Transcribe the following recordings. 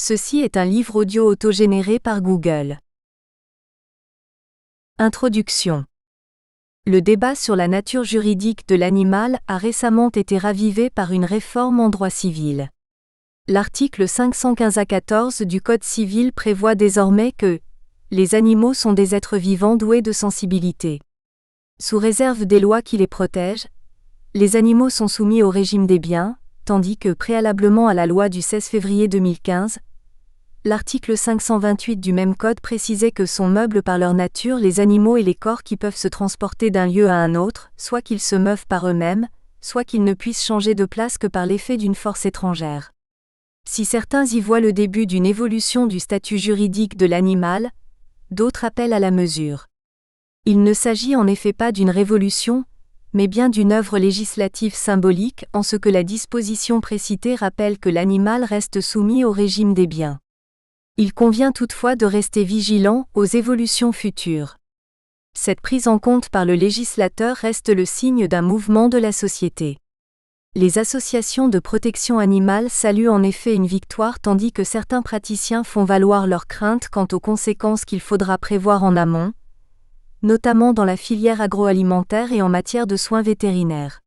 Ceci est un livre audio autogénéré par Google. Introduction. Le débat sur la nature juridique de l'animal a récemment été ravivé par une réforme en droit civil. L'article 515A14 du Code civil prévoit désormais que les animaux sont des êtres vivants doués de sensibilité. Sous réserve des lois qui les protègent, les animaux sont soumis au régime des biens, tandis que préalablement à la loi du 16 février 2015, l'article 528 du même code précisait que sont meubles par leur nature les animaux et les corps qui peuvent se transporter d'un lieu à un autre, soit qu'ils se meuvent par eux-mêmes, soit qu'ils ne puissent changer de place que par l'effet d'une force étrangère. Si certains y voient le début d'une évolution du statut juridique de l'animal, d'autres appellent à la mesure. Il ne s'agit en effet pas d'une révolution, mais bien d'une œuvre législative symbolique en ce que la disposition précitée rappelle que l'animal reste soumis au régime des biens. Il convient toutefois de rester vigilant aux évolutions futures. Cette prise en compte par le législateur reste le signe d'un mouvement de la société. Les associations de protection animale saluent en effet une victoire tandis que certains praticiens font valoir leurs craintes quant aux conséquences qu'il faudra prévoir en amont, notamment dans la filière agroalimentaire et en matière de soins vétérinaires.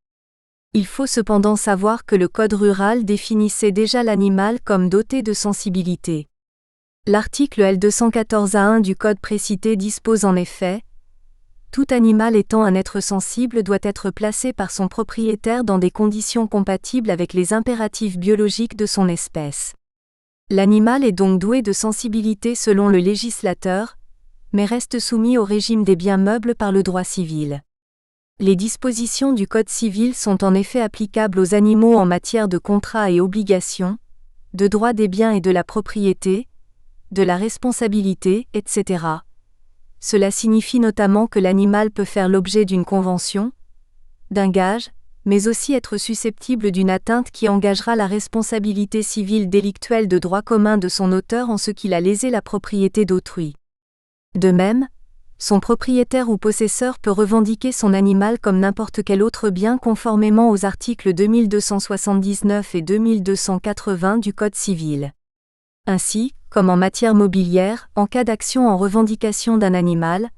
Il faut cependant savoir que le Code rural définissait déjà l'animal comme doté de sensibilité. L'article L214A1 du Code précité dispose en effet « Tout animal étant un être sensible doit être placé par son propriétaire dans des conditions compatibles avec les impératifs biologiques de son espèce. » L'animal est donc doué de sensibilité selon le législateur, mais reste soumis au régime des biens meubles par le droit civil. Les dispositions du Code civil sont en effet applicables aux animaux en matière de contrats et obligations, de droit des biens et de la propriété, de la responsabilité, etc. Cela signifie notamment que l'animal peut faire l'objet d'une convention, d'un gage, mais aussi être susceptible d'une atteinte qui engagera la responsabilité civile délictuelle de droit commun de son auteur en ce qu'il a lésé la propriété d'autrui. De même, son propriétaire ou possesseur peut revendiquer son animal comme n'importe quel autre bien conformément aux articles 2279 et 2280 du Code civil. Ainsi, comme en matière mobilière, en cas d'action en revendication d'un animal,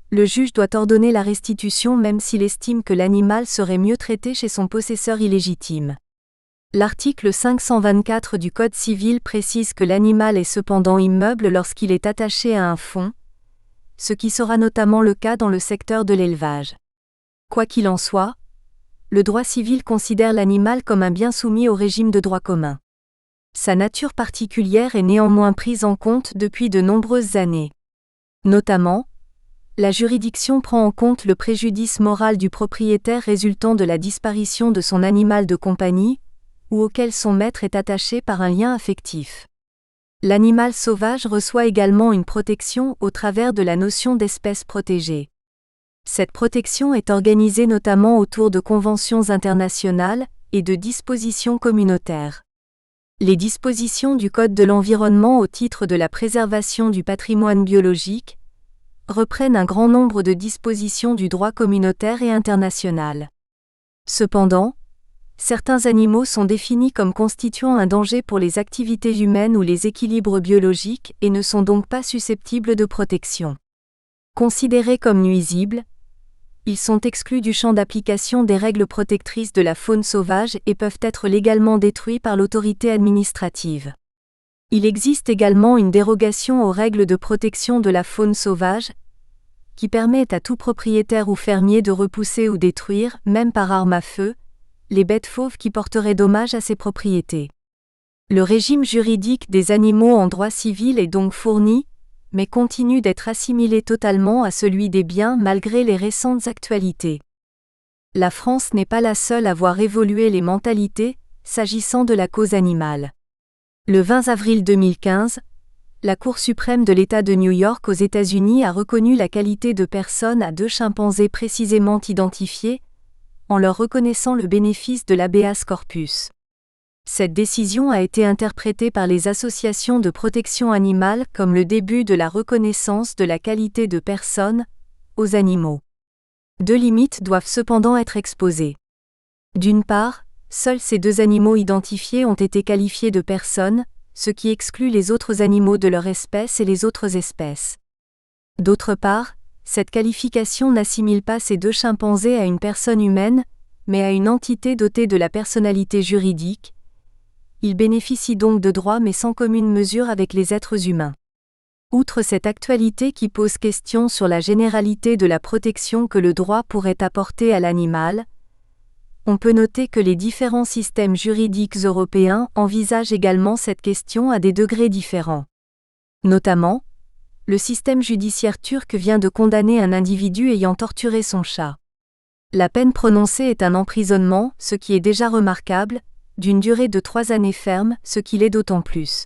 le juge doit ordonner la restitution même s'il estime que l'animal serait mieux traité chez son possesseur illégitime. L'article 524 du Code civil précise que l'animal est cependant immeuble lorsqu'il est attaché à un fonds, ce qui sera notamment le cas dans le secteur de l'élevage. Quoi qu'il en soit, le droit civil considère l'animal comme un bien soumis au régime de droit commun. Sa nature particulière est néanmoins prise en compte depuis de nombreuses années. Notamment, la juridiction prend en compte le préjudice moral du propriétaire résultant de la disparition de son animal de compagnie, ou auquel son maître est attaché par un lien affectif. L'animal sauvage reçoit également une protection au travers de la notion d'espèce protégée. Cette protection est organisée notamment autour de conventions internationales et de dispositions communautaires. Les dispositions du Code de l'environnement au titre de la préservation du patrimoine biologique reprennent un grand nombre de dispositions du droit communautaire et international. Cependant, certains animaux sont définis comme constituant un danger pour les activités humaines ou les équilibres biologiques et ne sont donc pas susceptibles de protection. Considérés comme nuisibles, ils sont exclus du champ d'application des règles protectrices de la faune sauvage et peuvent être légalement détruits par l'autorité administrative. Il existe également une dérogation aux règles de protection de la faune sauvage, qui permet à tout propriétaire ou fermier de repousser ou détruire, même par arme à feu, les bêtes fauves qui porteraient dommage à ses propriétés. Le régime juridique des animaux en droit civil est donc fourni, mais continue d'être assimilé totalement à celui des biens malgré les récentes actualités. La France n'est pas la seule à voir évoluer les mentalités, s'agissant de la cause animale. Le 20 avril 2015, la Cour suprême de l'État de New York aux États-Unis a reconnu la qualité de personne à 2 chimpanzés précisément identifiés, en leur reconnaissant le bénéfice de l'habeas corpus. Cette décision a été interprétée par les associations de protection animale comme le début de la reconnaissance de la qualité de personne aux animaux. 2 limites doivent cependant être exposées. D'une part, seuls ces 2 animaux identifiés ont été qualifiés de personnes, ce qui exclut les autres animaux de leur espèce et les autres espèces. D'autre part, cette qualification n'assimile pas ces deux chimpanzés à une personne humaine, mais à une entité dotée de la personnalité juridique. Ils bénéficient donc de droits mais sans commune mesure avec les êtres humains. Outre cette actualité qui pose question sur la généralité de la protection que le droit pourrait apporter à l'animal, on peut noter que les différents systèmes juridiques européens envisagent également cette question à des degrés différents. Notamment, le système judiciaire turc vient de condamner un individu ayant torturé son chat. La peine prononcée est un emprisonnement, ce qui est déjà remarquable, d'une durée de 3 années ferme, ce qui l'est d'autant plus.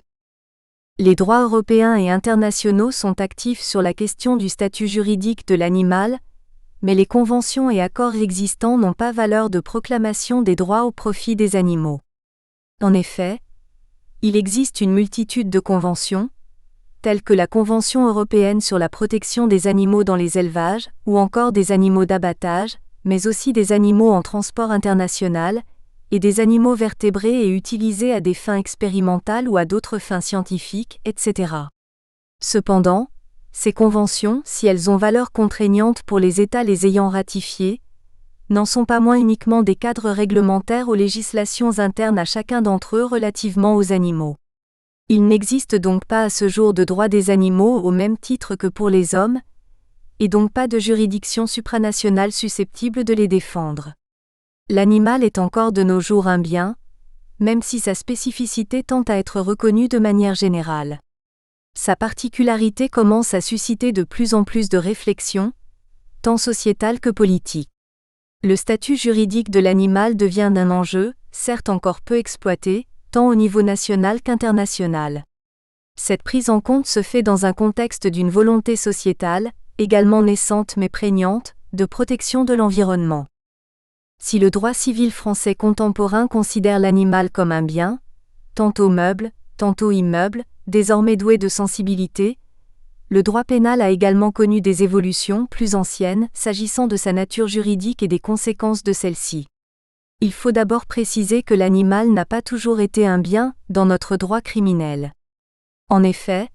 Les droits européens et internationaux sont actifs sur la question du statut juridique de l'animal, mais les conventions et accords existants n'ont pas valeur de proclamation des droits au profit des animaux. En effet, il existe une multitude de conventions, telles que la Convention européenne sur la protection des animaux dans les élevages, ou encore des animaux d'abattage, mais aussi des animaux en transport international, et des animaux vertébrés et utilisés à des fins expérimentales ou à d'autres fins scientifiques, etc. Cependant, ces conventions, si elles ont valeur contraignante pour les États les ayant ratifiées, n'en sont pas moins uniquement des cadres réglementaires aux législations internes à chacun d'entre eux relativement aux animaux. Il n'existe donc pas à ce jour de droit des animaux au même titre que pour les hommes, et donc pas de juridiction supranationale susceptible de les défendre. L'animal est encore de nos jours un bien, même si sa spécificité tend à être reconnue de manière générale. Sa particularité commence à susciter de plus en plus de réflexions, tant sociétales que politiques. Le statut juridique de l'animal devient un enjeu, certes encore peu exploité, tant au niveau national qu'international. Cette prise en compte se fait dans un contexte d'une volonté sociétale, également naissante mais prégnante, de protection de l'environnement. Si le droit civil français contemporain considère l'animal comme un bien, tantôt meuble, tantôt immeuble, désormais doué de sensibilité, le droit pénal a également connu des évolutions plus anciennes s'agissant de sa nature juridique et des conséquences de celle-ci. Il faut d'abord préciser que l'animal n'a pas toujours été un bien dans notre droit criminel. En effet,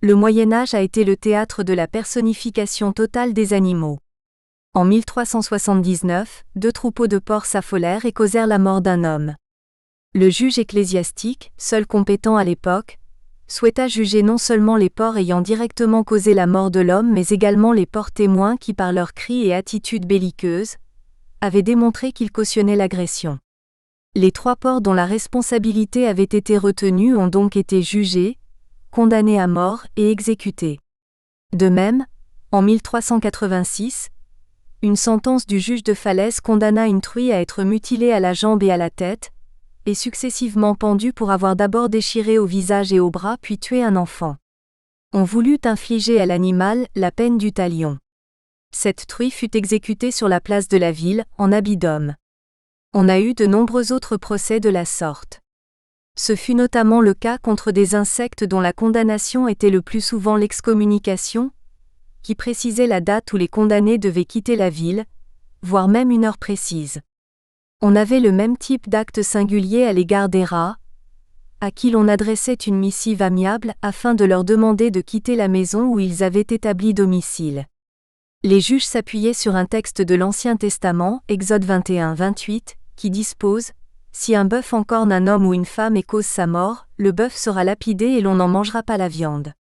le Moyen Âge a été le théâtre de la personnification totale des animaux. En 1379, 2 troupeaux de porcs s'affolèrent et causèrent la mort d'un homme. Le juge ecclésiastique, seul compétent à l'époque, souhaita juger non seulement les porcs ayant directement causé la mort de l'homme mais également les porcs témoins qui par leurs cris et attitudes belliqueuses, avaient démontré qu'ils cautionnaient l'agression. Les 3 porcs dont la responsabilité avait été retenue ont donc été jugés, condamnés à mort et exécutés. De même, en 1386, une sentence du juge de Falaise condamna une truie à être mutilée à la jambe et à la tête, et successivement pendue pour avoir d'abord déchiré au visage et aux bras puis tué un enfant. On voulut infliger à l'animal la peine du talion. Cette truie fut exécutée sur la place de la ville, en habit d'homme. On a eu de nombreux autres procès de la sorte. Ce fut notamment le cas contre des insectes dont la condamnation était le plus souvent l'excommunication, qui précisait la date où les condamnés devaient quitter la ville, voire même une heure précise. On avait le même type d'acte singulier à l'égard des rats, à qui l'on adressait une missive amiable afin de leur demander de quitter la maison où ils avaient établi domicile. Les juges s'appuyaient sur un texte de l'Ancien Testament, Exode 21-28, qui dispose « Si un bœuf encorne un homme ou une femme et cause sa mort, le bœuf sera lapidé et l'on n'en mangera pas la viande. »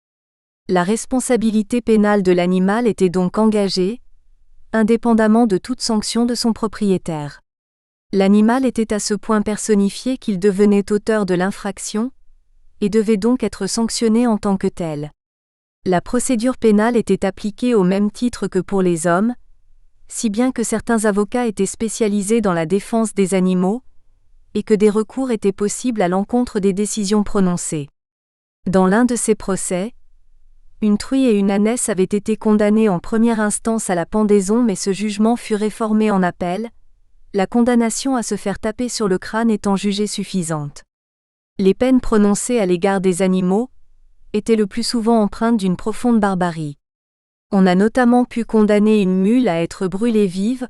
La responsabilité pénale de l'animal était donc engagée, indépendamment de toute sanction de son propriétaire. L'animal était à ce point personnifié qu'il devenait auteur de l'infraction, et devait donc être sanctionné en tant que tel. La procédure pénale était appliquée au même titre que pour les hommes, si bien que certains avocats étaient spécialisés dans la défense des animaux, et que des recours étaient possibles à l'encontre des décisions prononcées. Dans l'un de ces procès, une truie et une ânesse avaient été condamnées en première instance à la pendaison mais ce jugement fut réformé en appel, la condamnation à se faire taper sur le crâne étant jugée suffisante. Les peines prononcées à l'égard des animaux étaient le plus souvent empreintes d'une profonde barbarie. On a notamment pu condamner une mule à être brûlée vive,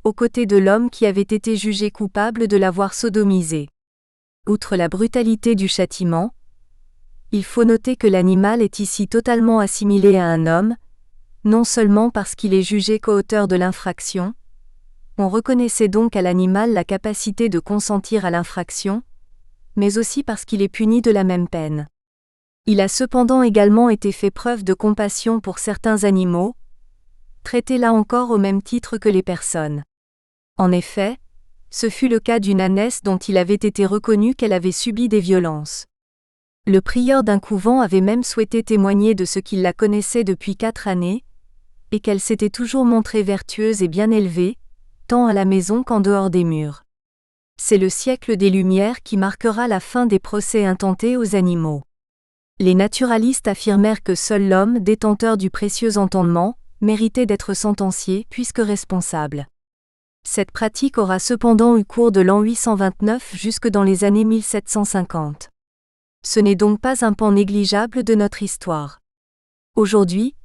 aux côtés de l'homme qui avait été jugé coupable de l'avoir sodomisée. Outre la brutalité du châtiment, Il faut noter que l'animal est ici totalement assimilé à un homme, non seulement parce qu'il est jugé coauteur de l'infraction. On reconnaissait donc à l'animal la capacité de consentir à l'infraction, mais aussi parce qu'il est puni de la même peine. Il a cependant également été fait preuve de compassion pour certains animaux, traités là encore au même titre que les personnes. En effet, ce fut le cas d'une ânesse dont il avait été reconnu qu'elle avait subi des violences. Le prieur d'un couvent avait même souhaité témoigner de ce qu'il la connaissait depuis 4 années, et qu'elle s'était toujours montrée vertueuse et bien élevée, tant à la maison qu'en dehors des murs. C'est le siècle des Lumières qui marquera la fin des procès intentés aux animaux. Les naturalistes affirmèrent que seul l'homme, détenteur du précieux entendement, méritait d'être sentencié puisque responsable. Cette pratique aura cependant eu cours de l'an 829 jusque dans les années 1750. Ce n'est donc pas un pan négligeable de notre histoire. Aujourd'hui,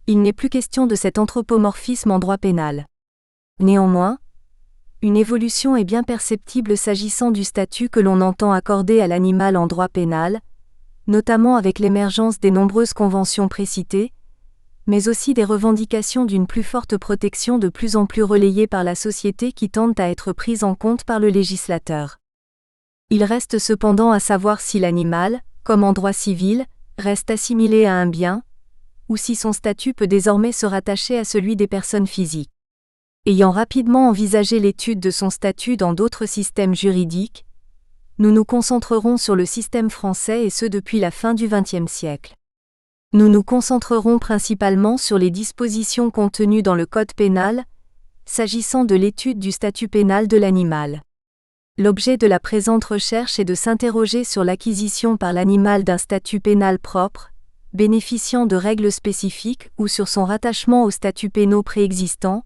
il n'est plus question de cet anthropomorphisme en droit pénal. Néanmoins, une évolution est bien perceptible s'agissant du statut que l'on entend accorder à l'animal en droit pénal, notamment avec l'émergence des nombreuses conventions précitées, mais aussi des revendications d'une plus forte protection de plus en plus relayées par la société qui tendent à être prises en compte par le législateur. Il reste cependant à savoir si l'animal, comme en droit civil, reste assimilé à un bien, ou si son statut peut désormais se rattacher à celui des personnes physiques. Ayant rapidement envisagé l'étude de son statut dans d'autres systèmes juridiques, nous nous concentrerons sur le système français et ce depuis la fin du XXe siècle. Nous nous concentrerons principalement sur les dispositions contenues dans le Code pénal, s'agissant de l'étude du statut pénal de l'animal. L'objet de la présente recherche est de s'interroger sur l'acquisition par l'animal d'un statut pénal propre, bénéficiant de règles spécifiques ou sur son rattachement aux statuts pénaux préexistants,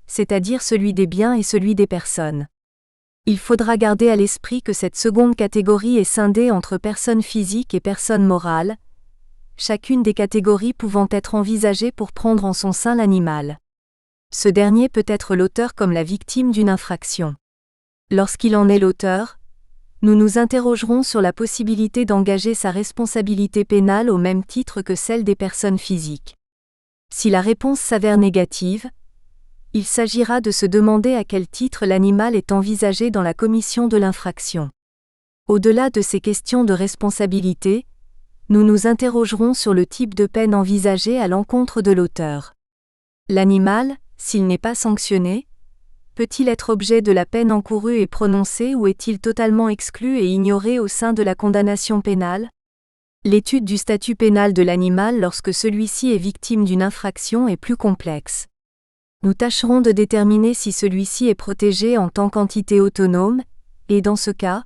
c'est-à-dire celui des biens et celui des personnes. Il faudra garder à l'esprit que cette seconde catégorie est scindée entre personnes physiques et personnes morales, chacune des catégories pouvant être envisagée pour prendre en son sein l'animal. Ce dernier peut être l'auteur comme la victime d'une infraction. Lorsqu'il en est l'auteur, nous nous interrogerons sur la possibilité d'engager sa responsabilité pénale au même titre que celle des personnes physiques. Si la réponse s'avère négative, il s'agira de se demander à quel titre l'animal est envisagé dans la commission de l'infraction. Au-delà de ces questions de responsabilité, nous nous interrogerons sur le type de peine envisagée à l'encontre de l'auteur. L'animal, s'il n'est pas sanctionné, peut-il être objet de la peine encourue et prononcée ou est-il totalement exclu et ignoré au sein de la condamnation pénale ? L'étude du statut pénal de l'animal lorsque celui-ci est victime d'une infraction est plus complexe. Nous tâcherons de déterminer si celui-ci est protégé en tant qu'entité autonome, et dans ce cas,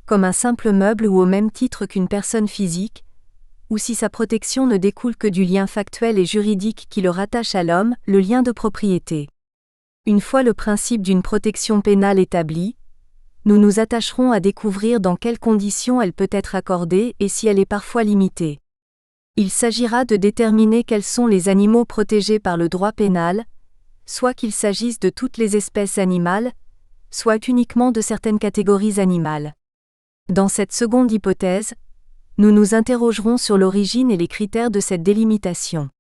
comme un simple meuble ou au même titre qu'une personne physique, ou si sa protection ne découle que du lien factuel et juridique qui le rattache à l'homme, le lien de propriété. Une fois le principe d'une protection pénale établi, nous nous attacherons à découvrir dans quelles conditions elle peut être accordée et si elle est parfois limitée. Il s'agira de déterminer quels sont les animaux protégés par le droit pénal, soit qu'il s'agisse de toutes les espèces animales, soit uniquement de certaines catégories animales. Dans cette seconde hypothèse, nous nous interrogerons sur l'origine et les critères de cette délimitation.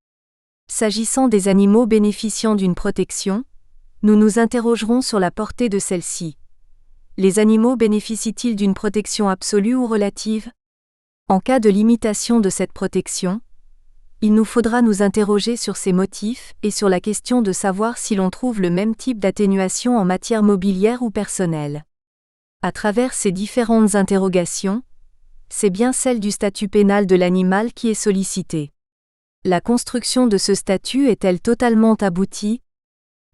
S'agissant des animaux bénéficiant d'une protection, nous nous interrogerons sur la portée de celle-ci. Les animaux bénéficient-ils d'une protection absolue ou relative ? En cas de limitation de cette protection, il nous faudra nous interroger sur ses motifs et sur la question de savoir si l'on trouve le même type d'atténuation en matière mobilière ou personnelle. À travers ces différentes interrogations, c'est bien celle du statut pénal de l'animal qui est sollicitée. La construction de ce statut est-elle totalement aboutie ?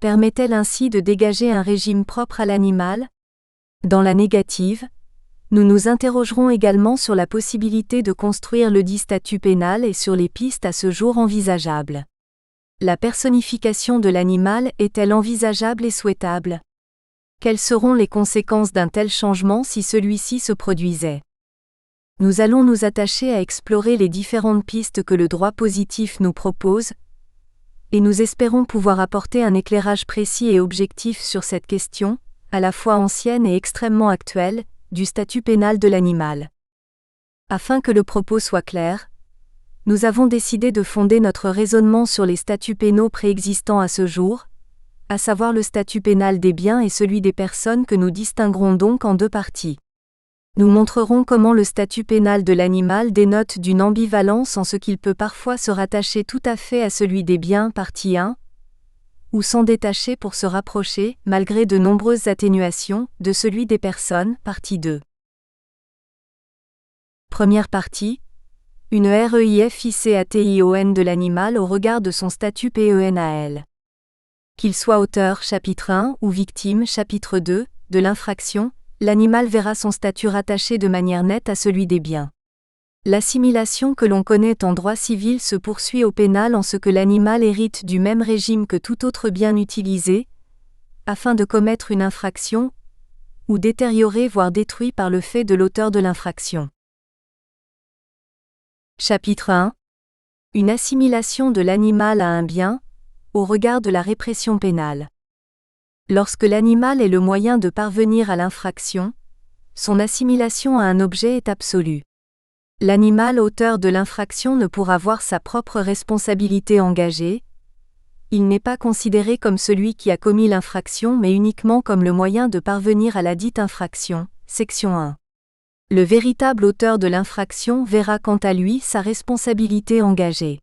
Permet-elle ainsi de dégager un régime propre à l'animal ? Dans la négative, nous nous interrogerons également sur la possibilité de construire ledit statut pénal et sur les pistes à ce jour envisageables. La personnification de l'animal est-elle envisageable et souhaitable ? Quelles seront les conséquences d'un tel changement si celui-ci se produisait ? Nous allons nous attacher à explorer les différentes pistes que le droit positif nous propose, et nous espérons pouvoir apporter un éclairage précis et objectif sur cette question, à la fois ancienne et extrêmement actuelle, du statut pénal de l'animal. Afin que le propos soit clair, nous avons décidé de fonder notre raisonnement sur les statuts pénaux préexistants à ce jour, à savoir le statut pénal des biens et celui des personnes que nous distinguerons donc en deux parties. Nous montrerons comment le statut pénal de l'animal dénote d'une ambivalence en ce qu'il peut parfois se rattacher tout à fait à celui des biens, partie 1, ou s'en détacher pour se rapprocher, malgré de nombreuses atténuations, de celui des personnes, partie 2. Première partie. Une REIFICATION de l'animal au regard de son statut PENAL. Qu'il soit auteur chapitre 1 ou victime chapitre 2 de l'infraction, l'animal verra son statut rattaché de manière nette à celui des biens. L'assimilation que l'on connaît en droit civil se poursuit au pénal en ce que l'animal hérite du même régime que tout autre bien utilisé, afin de commettre une infraction, ou détérioré voire détruit par le fait de l'auteur de l'infraction. Chapitre 1. Une assimilation de l'animal à un bien, au regard de la répression pénale. Lorsque l'animal est le moyen de parvenir à l'infraction, son assimilation à un objet est absolue. L'animal auteur de l'infraction ne pourra voir sa propre responsabilité engagée. Il n'est pas considéré comme celui qui a commis l'infraction mais uniquement comme le moyen de parvenir à la dite infraction, section 1. Le véritable auteur de l'infraction verra quant à lui sa responsabilité engagée.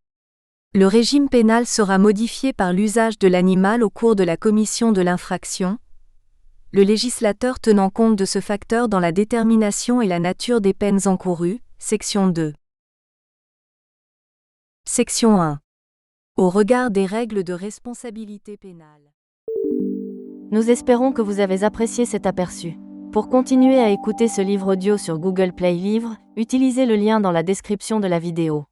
Le régime pénal sera modifié par l'usage de l'animal au cours de la commission de l'infraction, le législateur tenant compte de ce facteur dans la détermination et la nature des peines encourues, section 2. Section 1. Au regard des règles de responsabilité pénale. Nous espérons que vous avez apprécié cet aperçu. Pour continuer à écouter ce livre audio sur Google Play Livres, utilisez le lien dans la description de la vidéo.